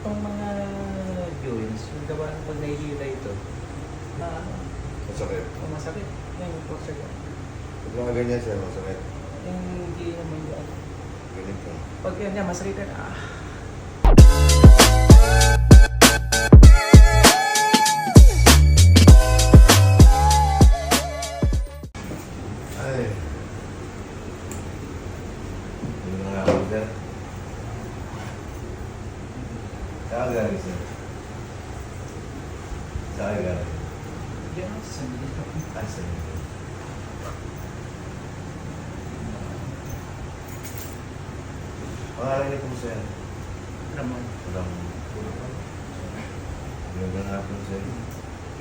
Itong mga joints, yung gawa ng pag nahihila ito, na Masakit. masakit. Yung torso ko. Pag mga ganyan siya, masakit. Yung hindi naman yan. Ganito. Pag yan niya, masakit ka na. Ay. Ano na nga ako, sir? Saan ka galing, sir? Saan ka galing? Yan ang sasabihin ko. Ah, sir. Pangalan niyo po, sir? Ramon. Walang Magandang hapon, sir.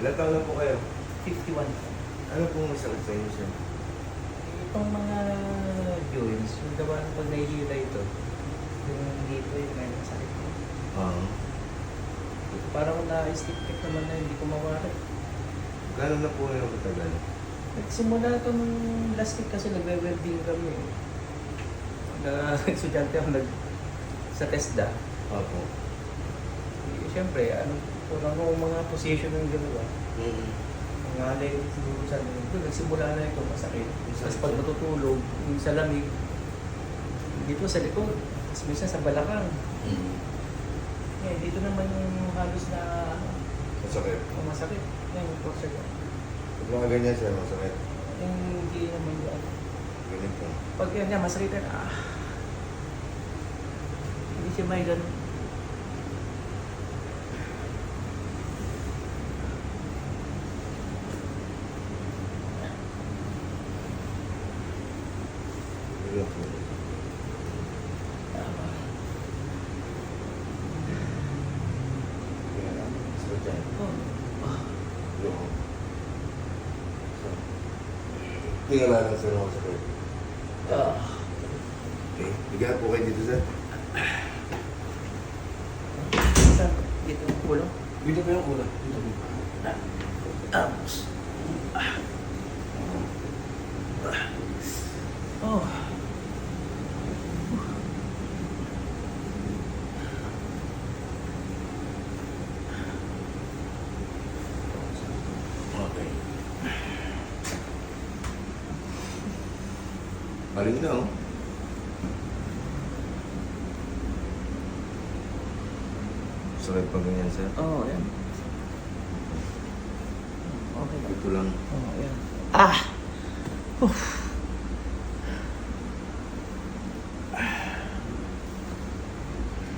Ilan taon na po kayo? 51. Ano pong masakit sa inyo, sir? Itong mga joints, yung gawa ng pag nahihila ito, yung dito yung may masakit ko. Oo. Parang na-stick naman na hindi ko mawari. Gano'n na po yung katagal? Nagsimula ito nung last week kasi nagwe-welding kami. Estudyante ako sa TESDA. Opo. Siyempre, kurang ko mga position ng ginawa. Mm-hmm. Mga leg, siguro sa doon, nagsimula na ito, masakit. Tapos pag natutulog, yung sa lamig, dito sa likod, tapos minsan sa balakang. Mm-hmm. Eh, dito naman yung halos na Masakit. masakit. Yan yung torso ko. Pag mga ganyan siya, masakit. Yung hindi naman yan. Ganito. Pag yan niya, masakit ka na. Hindi siya may ganun. Ganito po. Kaya lang, sakit dyan. Loko. So, tingala lang sir ako sa kayo. Okay. Bigyan po kayo dito, sir. Dito yung ulo. Dito pa yung ulo. Dito po. Tapos. Oh. Okay. Malinaw. Sakit pa ganyan, sir. Oh, yan. Okay lang. Ito lang. Oh, yan. Ah! Uff.